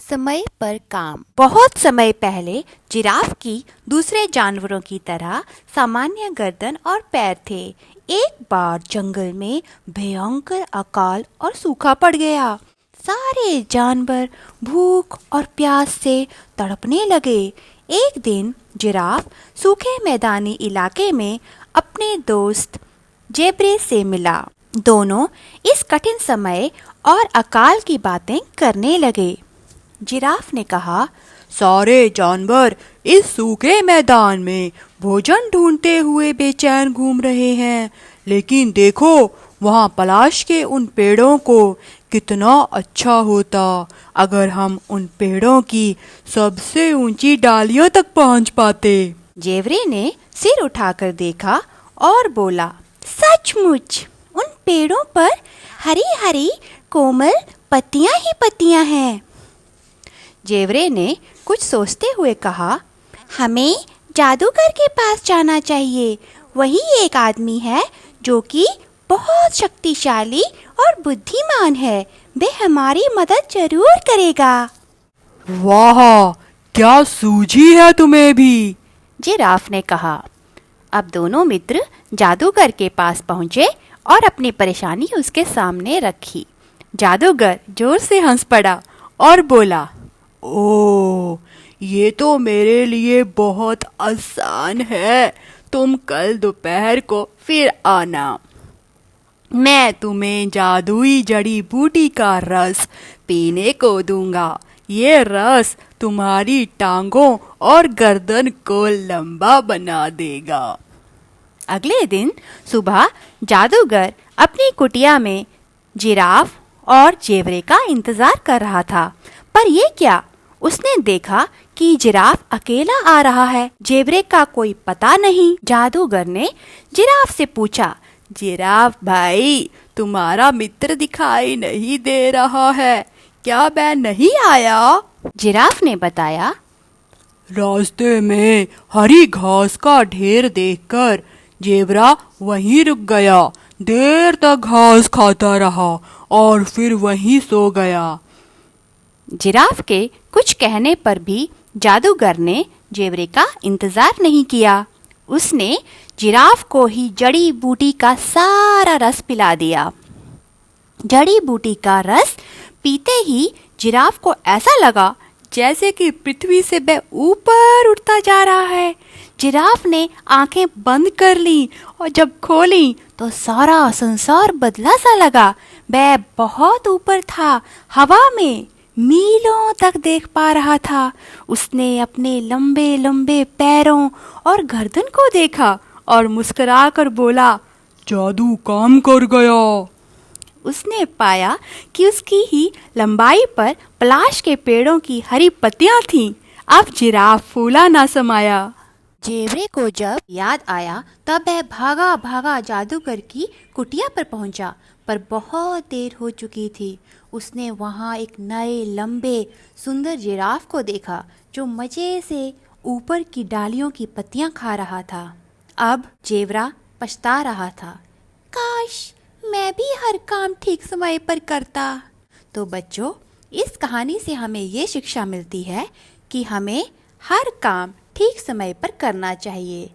समय पर काम। बहुत समय पहले जिराफ की दूसरे जानवरों की तरह सामान्य गर्दन और पैर थे। एक बार जंगल में भयंकर अकाल और सूखा पड़ गया। सारे जानवर भूख और प्यास से तड़पने लगे। एक दिन जिराफ सूखे मैदानी इलाके में अपने दोस्त जेब्रे से मिला। दोनों इस कठिन समय और अकाल की बातें करने लगे। जिराफ ने कहा, सारे जानवर इस सूखे मैदान में भोजन ढूंढते हुए बेचैन घूम रहे हैं, लेकिन देखो वहाँ पलाश के उन पेड़ों को। कितना अच्छा होता अगर हम उन पेड़ों की सबसे ऊंची डालियों तक पहुँच पाते। जेब्रे ने सिर उठाकर देखा और बोला, सचमुच उन पेड़ों पर हरी हरी कोमल पत्तियां ही पत्तियां हैं। जेब्रे ने कुछ सोचते हुए कहा, हमें जादूगर के पास जाना चाहिए। वही एक आदमी है जो कि बहुत शक्तिशाली और बुद्धिमान है। वे हमारी मदद जरूर करेगा। वाह, क्या सूझी है तुम्हें भी, जिराफ ने कहा। अब दोनों मित्र जादूगर के पास पहुंचे और अपनी परेशानी उसके सामने रखी। जादूगर जोर से हंस पड़ा और बोला, ओह, ये तो मेरे लिए बहुत आसान है। तुम कल दोपहर को फिर आना। मैं तुम्हें जादुई जड़ी बूटी का रस पीने को दूंगा। ये रस तुम्हारी टांगों और गर्दन को लंबा बना देगा। अगले दिन सुबह जादूगर अपनी कुटिया में जिराफ और जेब्रे का इंतजार कर रहा था। पर ये क्या, उसने देखा कि जिराफ अकेला आ रहा है। जेब्रे का कोई पता नहीं। जादूगर ने जिराफ से पूछा, जिराफ भाई, तुम्हारा मित्र दिखाई नहीं दे रहा है, क्या वह नहीं आया? जिराफ ने बताया, रास्ते में हरी घास का ढेर देखकर जेब्रा वहीं रुक गया। देर तक घास खाता रहा और फिर वहीं सो गया। जिराफ के कुछ कहने पर भी जादूगर ने जेब्रे का इंतजार नहीं किया। उसने जिराफ को ही जड़ी बूटी का सारा रस पिला दिया। जड़ी बूटी का रस पीते ही जिराफ को ऐसा लगा जैसे कि पृथ्वी से वह ऊपर उठता जा रहा है। जिराफ ने आंखें बंद कर ली और जब खोली तो सारा संसार बदला सा लगा। वह बहुत ऊपर था, हवा में मीलों तक देख पा रहा था। उसने अपने लंबे लंबे पैरों और गर्दन को देखा और मुस्कुराकर बोला, जादू काम कर गया। उसने पाया कि उसकी ही लंबाई पर पलाश के पेड़ों की हरी पत्तियां थीं। अब जिराफ फूला ना समाया। जेब्रे को जब याद आया तब वह भागा भागा जादूगर की कुटिया पर पहुंचा, पर बहुत देर हो चुकी थी। उसने वहां एक नए लंबे सुंदर जिराफ को देखा जो मजे से ऊपर की डालियों की पत्तियां खा रहा था। अब जेब्रा पछता रहा था, काश मैं भी हर काम ठीक समय पर करता। तो बच्चों, इस कहानी से हमें ये शिक्षा मिलती है कि हमें हर काम ठीक समय पर करना चाहिए।